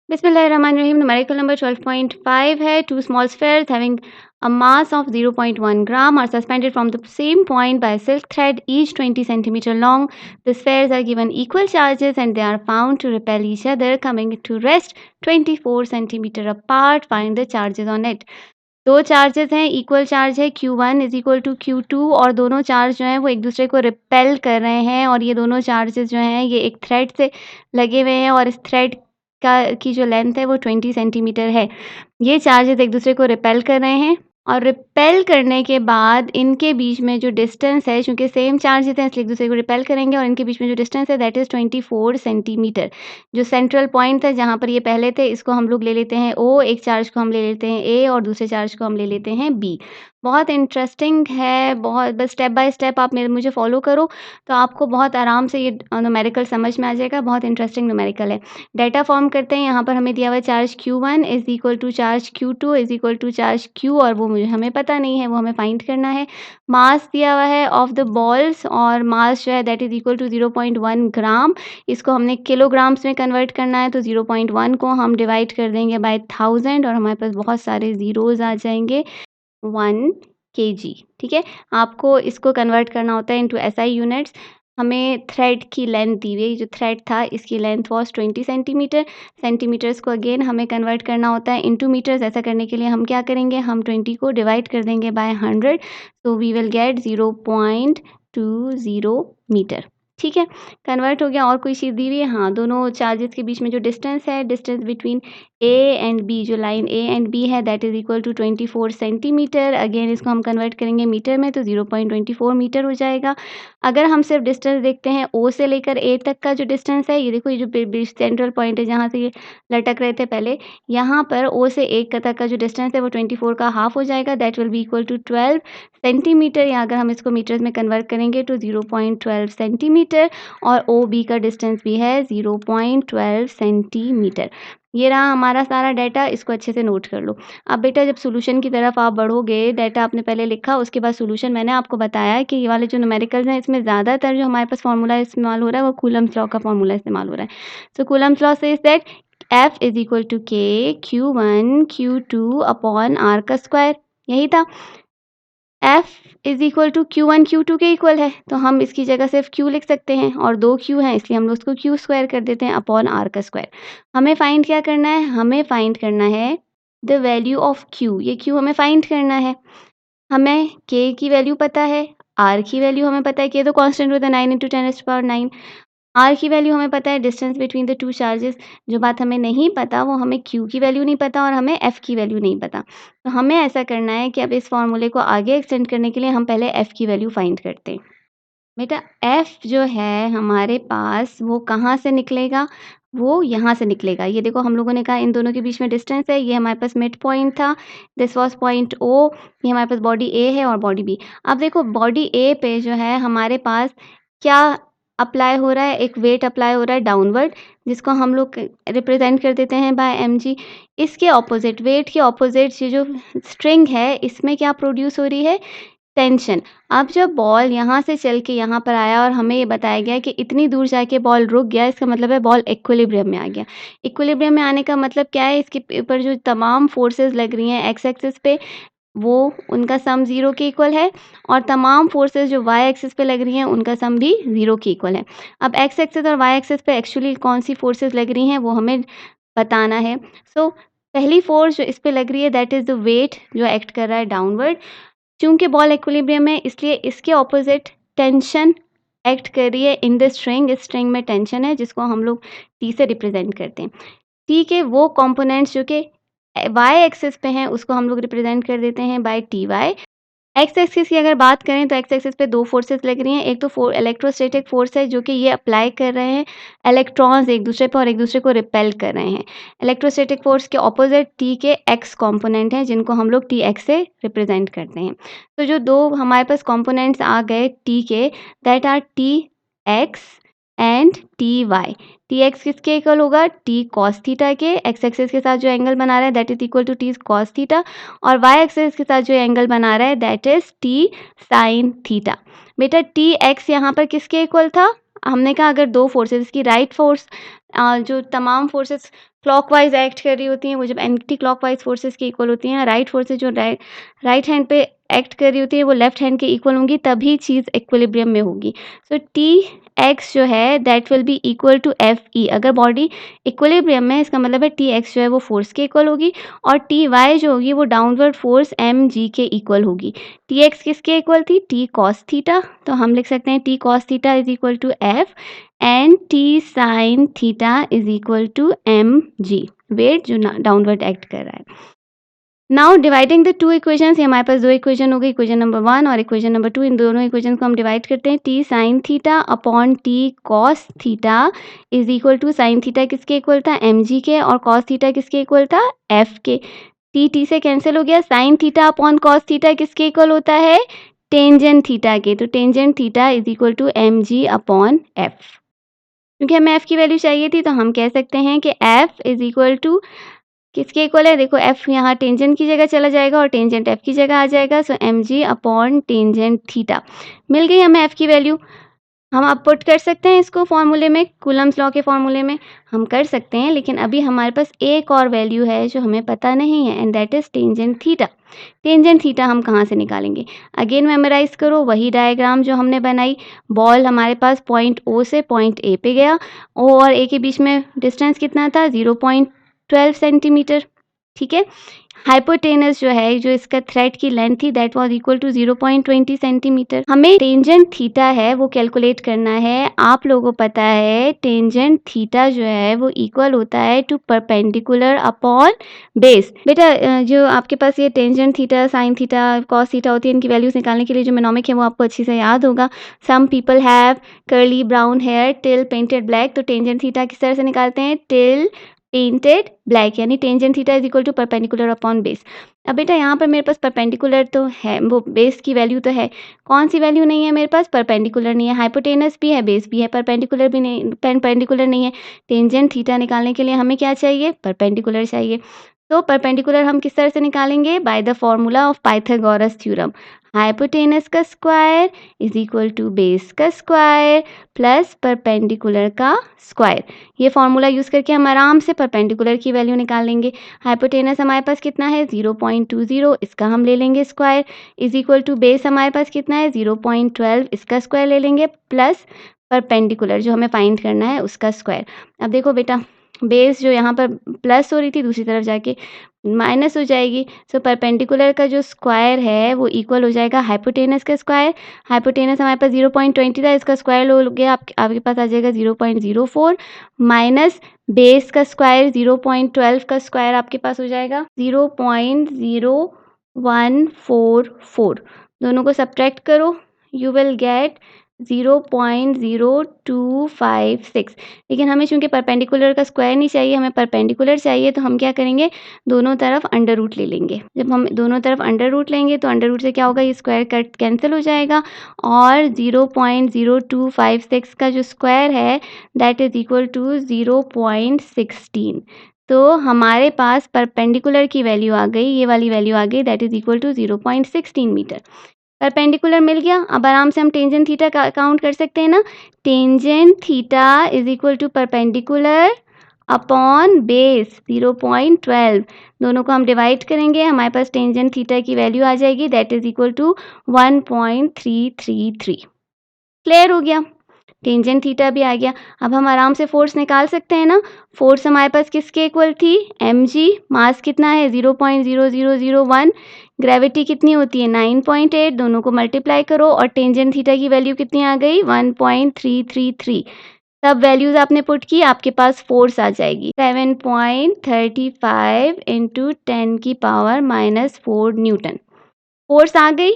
Bismillahirrahmanirrahim. Numerical number 12.5 है. Two small spheres having a mass of 0.1 gram are suspended from the same point by a silk thread, each 20 centimeter long. The spheres are given equal charges and they are found to repel each other, coming to rest 24 centimeter apart. Find the charges on it. दो charges हैं, equal charge है Q1 is equal to Q2 और दोनों charge जो हैं वो एक दूसरे को रिपेल कर रहे हैं और ये दोनों चार्जेस जो हैं ये एक थ्रेड से लगे हुए हैं और इस थ्रेड की जो लेंथ है वो 20 सेंटीमीटर है। ये चार्जेस एक दूसरे को रिपेल कर रहे हैं और रिपेल करने के बाद इनके बीच में जो डिस्टेंस है, चूँकि सेम चार्जेस हैं इसलिए एक दूसरे को रिपेल करेंगे और इनके बीच में जो डिस्टेंस है दैट इज़ 24 सेंटीमीटर। जो सेंट्रल पॉइंट है जहाँ पर ये पहले थे इसको हम लोग ले लेते हैं O, एक चार्ज को हम ले लेते हैं A और दूसरे चार्ज को हम ले लेते हैं B। बहुत इंटरेस्टिंग है, बहुत बस स्टेप बाय स्टेप आप मुझे फॉलो करो तो आपको बहुत आराम से ये न्यूमेरिकल समझ में आ जाएगा। बहुत इंटरेस्टिंग न्यूमेरिकल है। डाटा फॉर्म करते हैं, यहाँ पर हमें दिया हुआ है charge Q1 is equal to charge Q2 is equal to charge Q और वो हमें पता नहीं है, वो हमें फाइंड करना है। मास दिया हुआ है ऑफ द बॉल्स और मास जो है दैट इज़ इक्वल टू 0.1 ग्राम। इसको हमने किलोग्राम्स में कन्वर्ट करना है तो 0.1 को हम डिवाइड कर देंगे बाय 1000 और हमारे पास बहुत सारे ज़ीरोज़ आ जाएंगे। 1 केजी, ठीक है। आपको इसको कन्वर्ट करना होता है इनटू एसआई यूनिट्स। हमें थ्रेड की लेंथ दी हुई, जो थ्रेड था इसकी लेंथ वाज 20 सेंटीमीटर। सेंटीमीटर्स को अगेन हमें कन्वर्ट करना होता है इनटू मीटर्स। ऐसा करने के लिए हम क्या करेंगे, हम 20 को डिवाइड कर देंगे by 100 so we will get 0.20 metre, ठीक है। कन्वर्ट हो गया। और कोई चीज़ दी हुई है, हाँ, दोनों चार्जेस के बीच में जो डिस्टेंस है, distance between A and B, जो लाइन ए एंड बी है that is equal to 24 centimetre. Again इसको हम कन्वर्ट करेंगे मीटर में तो 0.24 मीटर हो जाएगा। अगर हम सिर्फ डिस्टेंस देखते हैं ओ से लेकर ए तक का जो डिस्टेंस है, ये देखो ये जो सेंट्रल पॉइंट है जहाँ से ये लटक रहे थे पहले, यहाँ पर ओ से ए तक का जो डिस्टेंस है वो 24 का हाफ हो जाएगा, that will be equal to 12 centimetre. या अगर हम इसको मीटर्स में कन्वर्ट करेंगे तो 0.12 सेंटीमीटर और ओ बी का डिस्टेंस भी है 0.12 सेंटीमीटर। ये रहा हमारा सारा डाटा, इसको अच्छे से नोट कर लो। अब बेटा जब सॉल्यूशन की तरफ आप बढ़ोगे, डाटा आपने पहले लिखा, उसके बाद सॉल्यूशन मैंने आपको बताया कि ये वाले जो न्यूमेरिकल्स हैं इसमें ज़्यादातर जो हमारे पास फार्मूला इस्तेमाल हो रहा है वो कूलम्ब्स लॉ का फार्मूला इस्तेमाल हो रहा है। So Coulomb's law says that F is equal to K Q1 Q2 upon R का स्क्वायर, यही था। F is equal to Q1 Q2 के इक्वल है तो हम इसकी जगह सिर्फ Q लिख सकते हैं और 2 Q हैं इसलिए हम लोग उसको Q स्क्वायर कर देते हैं अपॉन R का स्क्वायर। हमें फाइंड क्या करना है, हमें फाइंड करना है द वैल्यू ऑफ Q। ये Q हमें फाइंड करना है। हमें K की वैल्यू पता है, R की वैल्यू हमें पता है, K तो कांस्टेंट होता है 9 × 10⁻⁹। R की वैल्यू हमें पता है, distance between the two charges. जो बात हमें नहीं पता वो हमें Q की वैल्यू नहीं पता और हमें F की वैल्यू नहीं पता। तो हमें ऐसा करना है कि अब इस फॉर्मूले को आगे एक्सटेंड करने के लिए हम पहले F की वैल्यू फाइंड करते हैं। बेटा F जो है हमारे पास वो कहाँ से निकलेगा, वो यहाँ से निकलेगा। ये देखो हम लोगों ने कहा इन दोनों के बीच में डिस्टेंस है, ये हमारे पास मिड पॉइंट था, दिस वाज पॉइंट O। ये हमारे पास बॉडी A है और बॉडी B। अब देखो बॉडी A पे जो है हमारे पास क्या अप्लाई हो रहा है, एक वेट अप्लाई हो रहा है डाउनवर्ड, जिसको हम लोग रिप्रेजेंट कर देते हैं बाय mg। इसके ऑपोजिट, वेट के ऑपोजिट ये जो स्ट्रिंग है इसमें क्या प्रोड्यूस हो रही है, टेंशन। अब जब बॉल यहाँ से चल के यहाँ पर आया और हमें ये बताया गया कि इतनी दूर जाके बॉल रुक गया, इसका मतलब है बॉल इक्विलिब्रियम में आ गया। इक्विलिब्रियम में आने का मतलब क्या है, इसके ऊपर जो तमाम फोर्सेस लग रही हैं एक्स एक्सिस पे वो उनका सम 0 के इक्वल है और तमाम फोर्सेस जो वाई एक्सिस पे लग रही हैं उनका सम भी 0 के इक्वल है। अब एक्स एक्सिस और वाई एक्सिस पे एक्चुअली कौन सी फोर्सेस लग रही हैं वो हमें बताना है। सो पहली फोर्स जो इस पे लग रही है दैट इज़ द वेट जो एक्ट कर रहा है डाउनवर्ड। चूँकि बॉल इक्विलिब्रियम है इसलिए इसके ऑपोजिट टेंशन एक्ट कर रही है इन द स्ट्रिंग। इस स्ट्रिंग में टेंशन है जिसको हम लोग टी से रिप्रेजेंट करते हैं। टी के वो कंपोनेंट्स जो कि वाई एक्सिस पे हैं उसको हम लोग रिप्रेजेंट कर देते हैं by T Y. X axis की अगर बात करें तो एक्स एक्सिस पे दो फोर्सेस लग रही हैं। एक तो इलेक्ट्रोस्टैटिक फोर्स है जो कि ये अप्लाई कर रहे हैं इलेक्ट्रॉन्स एक दूसरे पर और एक दूसरे को रिपेल कर रहे हैं। इलेक्ट्रोस्टैटिक फोर्स के ऑपोजिट टी के एक्स कंपोनेंट हैं जिनको हम लोग टी एक्स से रिप्रेजेंट करते हैं। तो जो दो हमारे पास कंपोनेंट्स आ गए टी के, that are T X and T Y. T X किसके इक्वल होगा, टी कॉस थीटा के। एक्स एक्सिस के साथ जो एंगल बना रहा है that is equal to T cos theta और वाई एक्सिस के साथ जो एंगल बना रहा है that is T sine theta. बेटा टी एक्स यहाँ पर किसके इक्वल था, हमने कहा अगर 2 फोर्सेस की राइट फोर्स जो तमाम फोर्सेस क्लॉकवाइज एक्ट कर रही होती हैं, वो जब एंटी क्लॉकवाइज फोर्सेस के इक्वल होती हैं, राइट फोर्सेस जो राइट हैंड पे एक्ट कर रही होती है वो लेफ्ट हैंड के इक्वल होंगी, तभी चीज़ इक्विलिब्रियम में होगी। सो टी एक्स जो है that will be equal to F E. अगर बॉडी इक्विलिब्रियम में, इसका मतलब है टी एक्स जो है वो फोर्स के इक्वल होगी और टी वाई जो होगी वो डाउनवर्ड फोर्स एम जी के इक्वल होगी। टी एक्स किसके इक्वल थी? T cos theta. तो हम लिख सकते हैं T cos theta is equal to F and T sine theta is equal to M G, weight जो डाउनवर्ड एक्ट कर रहा है। Now dividing the two equations, हमारे पास 2 इक्वेशन हो गई, इक्वेशन नंबर 1 और इक्वेशन नंबर 2। इन दोनों इक्वेशन को हम डिवाइड करते हैं। T sine theta upon T cos theta is equal to, sine theta किसके इक्वल था? एम जी के, और कॉस थीटा किसके इक्वल था? एफ के। टी टी से कैंसिल हो गया। Sine theta upon cos theta किसके इक्वल होता है? टेंजेंट थीटा के। तो tangent theta is equal to M ji upon F. क्योंकि हमें एफ की वैल्यू चाहिए थी तो हम कह सकते हैं कि एफ इज इक्वल टू किसके इक्वल है? देखो एफ यहाँ टेंजेंट की जगह चला जाएगा और टेंजेंट एफ की जगह आ जाएगा। सो एम जी अपॉन टेंजेंट थीटा मिल गई हमें एफ की वैल्यू। हम अब पुट कर सकते हैं इसको फॉर्मूले में, कूलम्स लॉ के फॉर्मूले में हम कर सकते हैं, लेकिन अभी हमारे पास एक और वैल्यू है जो हमें पता नहीं है and that is tangent theta. Tangent theta हम कहाँ से निकालेंगे? अगेन मेमोराइज करो वही डायग्राम जो हमने बनाई। बॉल हमारे पास पॉइंट ओ से पॉइंट ए पे गया, ओ और ए के बीच में डिस्टेंस कितना था? 0.12 सेंटीमीटर। ठीक है। हाइपोटेनस जो है, जो इसका थ्रेड की लेंथ थी that was equal to 0.20 centimetre. हमें टेंजेंट थीटा है वो कैलकुलेट करना है। आप लोगों को पता है टेंजेंट थीटा जो है वो इक्वल होता है टू परपेंडिकुलर अपॉन बेस। बेटा जो आपके पास ये tangent theta, sine theta, cos theta होती है, इनकी वैल्यूज निकालने के लिए जो मेनोमिक है वो आपको अच्छे से याद होगा। Some people have curly brown hair till painted black. तो टेंजेंट थीटा किस तरह से निकालते हैं? टिल पेंटेड ब्लैक, यानी tangent theta is equal to perpendicular upon base. अब बेटा यहाँ पर मेरे पास परपेंडिकुलर तो है, वो बेस की वैल्यू तो है, कौन सी वैल्यू नहीं है मेरे पास? परपेंडिकुलर नहीं है। हाइपोटेनस भी है, बेस भी है, परपेंडिकुलर भी नहीं, परपेंडिकुलर नहीं है। टेंजेंट थीटा निकालने के लिए हमें क्या चाहिए? परपेंडिकुलर चाहिए। तो परपेंडिकुलर हम किस तरह से निकालेंगे? By the formula of Pythagoras theorem. Hypotenuse का square is equal to base का स्क्वायर प्लस परपेंडिकुलर का स्क्वायर। ये फॉर्मूला यूज़ करके हम आराम से परपेंडिकुलर की वैल्यू निकाल लेंगे। हाइपोटेनस हमारे पास कितना है? 0.20, इसका हम ले लेंगे square, is equal to base हमारे पास कितना है? 0.12, इसका स्क्वायर ले लेंगे प्लस परपेंडिकुलर जो हमें फाइंड करना है उसका स्क्वायर। अब देखो बेटा, बेस जो यहाँ पर प्लस हो रही थी दूसरी तरफ जाके माइनस हो जाएगी। सो परपेंडिकुलर का जो स्क्वायर है वो इक्वल हो जाएगा हाइपोटेनस का स्क्वायर। हाइपोटेनस हमारे पास 0.20 था, इसका स्क्वायर हो गया आपके पास आ जाएगा 0.04 माइनस बेस का स्क्वायर 0.12 का स्क्वायर आपके पास हो जाएगा 0.0144। दोनों को सब्ट्रैक्ट करो, यू विल गेट 0.0256। लेकिन हमें चूंकि परपेंडिकुलर का स्क्वायर नहीं चाहिए, हमें परपेंडिकुलर चाहिए, तो हम क्या करेंगे? दोनों तरफ अंडर रूट ले लेंगे। जब हम दोनों तरफ अंडर रूट लेंगे तो अंडर रूट से क्या होगा? ये स्क्वायर कट कैंसिल हो जाएगा और 0.0256 का जो स्क्वायर है दैट इज इक्वल टू 0.16। तो हमारे पास परपेंडिकुलर की वैल्यू आ गई, ये वाली वैल्यू आ गई that is equal to 0.16 metre. Perpendicular मिल गया। अब आराम से हम टेंजेंट थीटा का काउंट कर सकते हैं ना। Tangent theta is equal to perpendicular upon base 0.12। दोनों को हम डिवाइड करेंगे, हमारे पास टेंजेंट थीटा की वैल्यू आ जाएगी that is equal to 1.333। Clear हो गया? टेंजेंट थीटा भी आ गया। अब हम आराम से फोर्स निकाल सकते हैं ना। फोर्स हमारे पास किसके इक्वल थी? M G. मास कितना है? 0.0001। ग्रेविटी कितनी होती है? 9.8। दोनों को मल्टीप्लाई करो और टेंजेंट थीटा की वैल्यू कितनी आ गई? 1.333। सब वैल्यूज आपने पुट की, आपके पास फोर्स आ जाएगी 7.35 इंटू 10⁻⁻4 न्यूटन। फोर्स आ गई।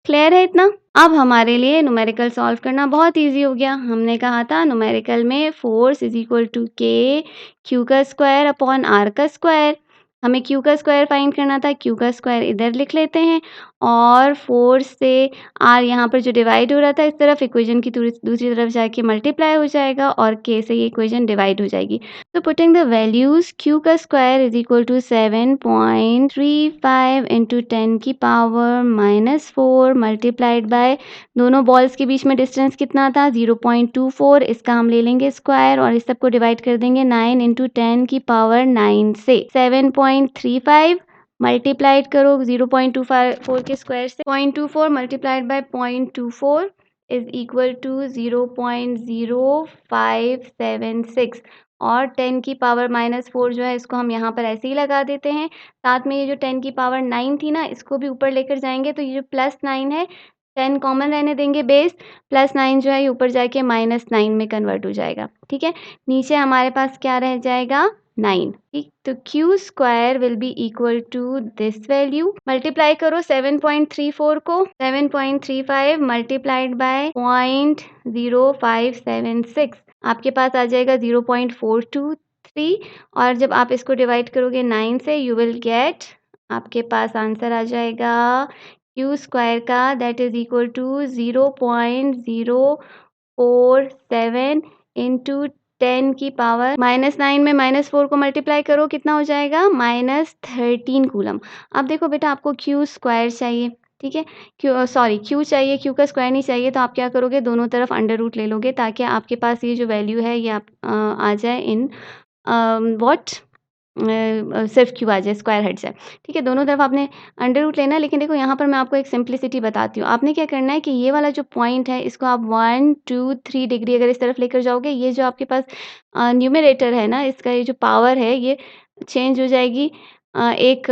क्लियर है इतना? अब हमारे लिए न्यूमेरिकल सॉल्व करना बहुत इजी हो गया। हमने कहा था न्यूमेरिकल में फोर्स इज इक्वल टू के क्यू का स्क्वायर अपॉन आर का स्क्वायर। हमें Q का स्क्वायर फाइंड करना था, Q का स्क्वायर इधर लिख लेते हैं और 4 से R यहाँ पर जो डिवाइड हो रहा था इस तरफ, इक्वेशन की दूसरी तरफ जाके मल्टीप्लाई हो जाएगा और K से ये इक्वेशन डिवाइड हो जाएगी। तो पुटिंग द वैल्यूज, Q का square is equal to 7.35 into 10 की पावर -4 मल्टीप्लाइड बाय, दोनों बॉल्स के बीच में डिस्टेंस कितना था 0.24, इसका हम ले लेंगे स्क्वायर और इस सब को डिवाइड कर देंगे 9 इंटू 10 की पावर 9 से। 7.35 मल्टीप्लाइड करो 0.24 के स्क्वायर से, 0.24 multiplied by 0.24 is equal to 0.0576 और 10 की पावर -4 जो है इसको हम यहाँ पर ऐसे ही लगा देते हैं। साथ में ये जो 10 की पावर 9 थी ना, इसको भी ऊपर लेकर जाएंगे तो ये जो +9 है, 10 कॉमन रहने देंगे बेस, +9 जो है ये ऊपर जाके -9 में कन्वर्ट हो जाएगा। ठीक है, नीचे हमारे पास क्या रह जाएगा 9। ठीक, तो Q square will be equal to this value, multiply करो 7.34 को, 7.35 मल्टीप्लाइड बाय 0.0576, आपके पास आ जाएगा 0.423 और जब आप इसको डिवाइड करोगे 9 से यू विल गेट, आपके पास आंसर आ जाएगा Q स्क्वायर का that is equal to 0.047 into 10 की पावर -9 में -4 को मल्टीप्लाई करो, कितना हो जाएगा -13 कूलम। अब देखो बेटा, आपको Q स्क्वायर चाहिए, ठीक है, Q चाहिए, Q का स्क्वायर नहीं चाहिए, तो आप क्या करोगे, दोनों तरफ अंडर रूट ले लोगे ताकि आपके पास ये जो वैल्यू है ये आप आ जाए इन व्हाट सिर्फ Q आ जाए, स्क्वायर हट जाए। ठीक है, दोनों तरफ आपने अंडर रूट लेना है, लेकिन देखो यहाँ पर मैं आपको एक सिंप्लिसिटी बताती हूँ। आपने क्या करना है कि ये वाला जो पॉइंट है इसको आप 1 2 3 डिग्री अगर इस तरफ लेकर जाओगे, ये जो आपके पास न्यूमरेटर है ना, इसका ये जो पावर है ये चेंज हो जाएगी एक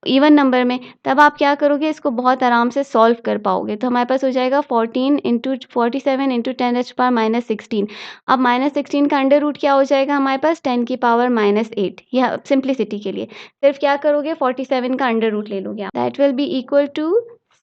इवन नंबर में। तब आप क्या करोगे, इसको बहुत आराम से सॉल्व कर पाओगे। तो हमारे पास हो जाएगा 14 इंटू 47 इंटू 10⁻16। अब -16 का अंडर रूट क्या हो जाएगा हमारे पास 10 की पावर -8। यह सिंप्लिसिटी के लिए सिर्फ क्या करोगे 47 का अंडर रूट ले लोगे आप, that will be equal to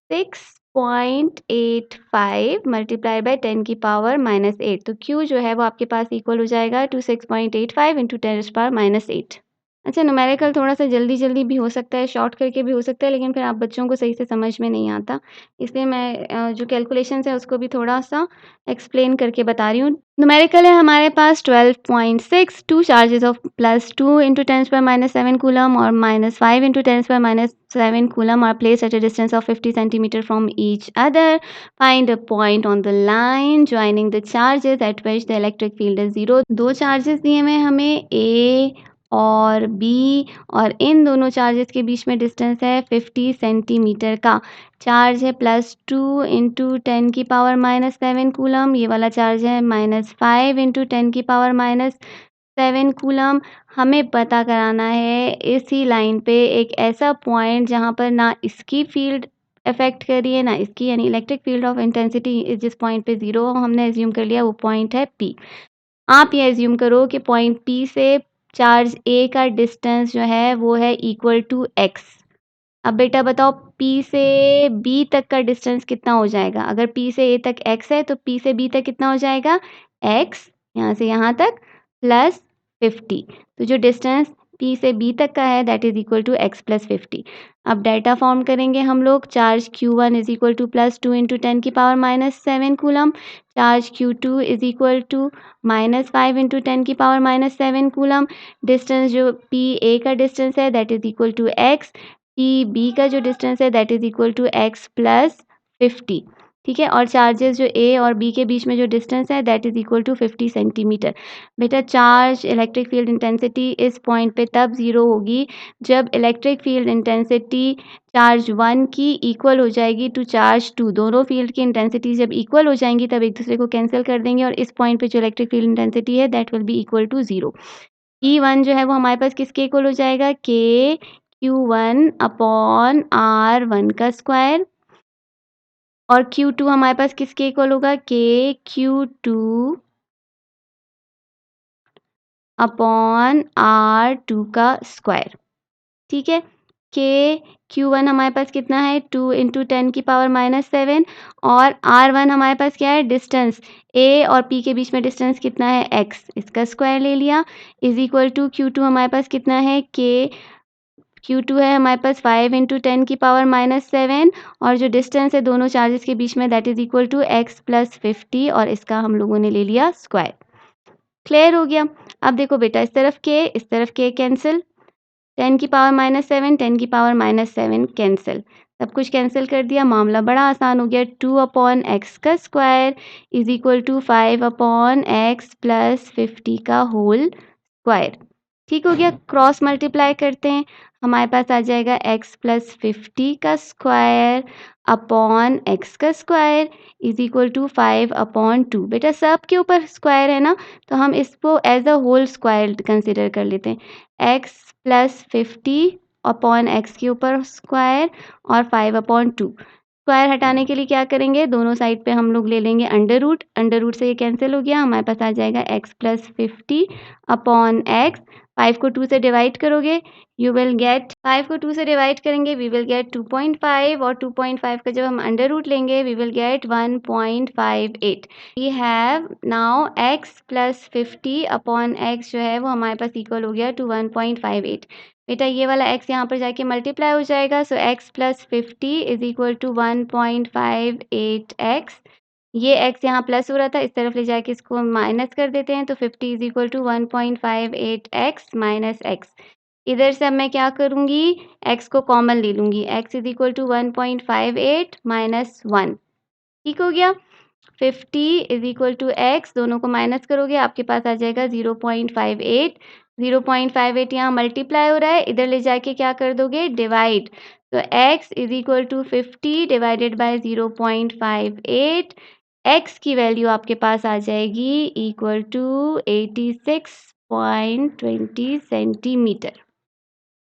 6.85 multiply by 10 की पावर -8। तो Q जो है वो आपके पास इक्वल हो जाएगा टू 6.85 इंटू 10⁻8। अच्छा, न्यूमेरिकल थोड़ा-सा जल्दी-जल्दी भी हो सकता है, शॉर्ट करके भी हो सकता है, लेकिन फिर आप बच्चों को सही से समझ में नहीं आता। इसलिए मैं जो कैलकुलेशंस है उसको भी थोड़ा-सा एक्सप्लेन करके बता रही हूँ। न्यूमेरिकल है हमारे पास 12.6, 2 चार्जेस ऑफ +2 इंटू 10⁻7 कूलम और -5 into 10⁻7 coulomb are placed at a distance of 50 centimetre from each other. Find a point on the line joining the charges at which the electric field is 0। 2 charges दिए हुए हैं हमें A और B और इन दोनों charges के बीच में डिस्टेंस है 50 सेंटीमीटर का। चार्ज है +2 इंटू 10 की पावर -7 कूलम, ये वाला चार्ज है -5 इंटू 10 की पावर -7 कूलम। हमें पता कराना है इसी लाइन पे एक ऐसा पॉइंट जहाँ पर ना इसकी फील्ड अफेक्ट करी है ना इसकी, यानी इलेक्ट्रिक फील्ड ऑफ इंटेंसिटी जिस पॉइंट पे 0 हमने एज्यूम कर लिया वो पॉइंट है P। आप ये एज्यूम करो कि पॉइंट P से चार्ज A का डिस्टेंस जो है वो है इक्वल टू x। अब बेटा बताओ P से B तक का डिस्टेंस कितना हो जाएगा? अगर P से A तक x है तो P से B तक कितना हो जाएगा x, यहाँ से यहाँ तक प्लस 50। तो जो डिस्टेंस P से B तक का है that is equal to x plus 50। अब डेटा फॉर्म करेंगे हम लोग, charge Q1 is equal to +2 into 10 की power -7 coulomb, charge Q2 is equal to -5 into 10 की पावर -7 कूलम। डिस्टेंस जो पी ए का डिस्टेंस है that is equal to X, P B का जो डिस्टेंस है that is equal to X plus 50। ठीक है, और चार्जेस जो ए और बी के बीच में जो डिस्टेंस है that is equal to 50 centimetre. बेटा चार्ज इलेक्ट्रिक फील्ड इंटेंसिटी इस पॉइंट पे तब 0 होगी जब इलेक्ट्रिक फील्ड इंटेंसिटी चार्ज 1 की इक्वल हो जाएगी टू चार्ज 2। दोनों फील्ड की इंटेंसिटी जब इक्वल हो जाएंगी तब एक दूसरे को कैंसिल कर देंगे और इस पॉइंट पे जो इलेक्ट्रिक फील्ड इंटेंसिटी है that will be equal to 0। E1 जो है वो हमारे पास किसके इक्वल हो जाएगा KQ1 अपॉन R1 का स्क्वायर, और Q2 हमारे पास किसके इक्वल होगा KQ2 अपॉन R2 का स्क्वायर। ठीक है, Q1 हमारे पास कितना है 2 इंटू 10 की पावर -7 और R1 हमारे पास क्या है डिस्टेंस A और P के बीच में डिस्टेंस कितना है x, इसका स्क्वायर ले लिया, इज इक्वल टू Q2 हमारे पास कितना है Q2 है हमारे पास 5 इंटू 10 की पावर -7 और जो डिस्टेंस है दोनों चार्जेस के बीच में that is equal to x plus 50 और इसका हम लोगों ने ले लिया स्क्वायर। क्लियर हो गया। अब देखो बेटा इस तरफ k कैंसिल, 10 की पावर -7 10 की पावर -7 कैंसिल, सब कुछ कैंसिल कर दिया, मामला बड़ा आसान हो गया। 2 अपॉन एक्स का square is equal to 5 upon X plus 50 का होल स्क्वायर। ठीक हो गया। क्रॉस मल्टीप्लाई करते हैं, हमारे पास आ जाएगा x प्लस 50 का स्क्वायर अपॉन एक्स का square is equal to 5 upon 2। बेटा सब के ऊपर स्क्वायर है ना, तो हम इसको as a whole square consider कर लेते हैं। x प्लस 50 अपॉन एक्स के ऊपर स्क्वायर और 5 अपॉन 2। स्क्वायर हटाने के लिए क्या करेंगे, दोनों साइड पे हम लोग ले लेंगे अंडर रूट से ये कैंसिल हो गया, हमारे पास आ जाएगा x प्लस 50 अपॉन एक्स। 5 को 2 से डिवाइड करोगे यू विल गेट 5 को 2 से डिवाइड करेंगे वी विल गेट 2.5 और 2.5 का जब हम अंडर रूट लेंगे we will get 1.58। We have now x plus 50 upon x जो है वो हमारे पास इक्वल हो गया टू 1.58। बेटा ये वाला x यहाँ पर जाके मल्टीप्लाई हो जाएगा, so x plus 50 is equal to 1.58x। ये x यहाँ प्लस हो रहा था, इस तरफ ले जाके इसको माइनस कर देते हैं, तो 50 is equal to 1.58x minus X. इधर से अब मैं क्या करूँगी, x को कॉमन ले लूँगी, x is equal to 1.58 minus 1। ठीक हो गया। 50 इज इक्वल टू x, दोनों को माइनस करोगे आपके पास आ जाएगा 0.58। 0.58 यहाँ मल्टीप्लाई हो रहा है, इधर ले जाके क्या कर दोगे डिवाइड, तो x is equal to 50 divided by 0.58। x की वैल्यू आपके पास आ जाएगी इक्वल टू 86.20 सेंटीमीटर।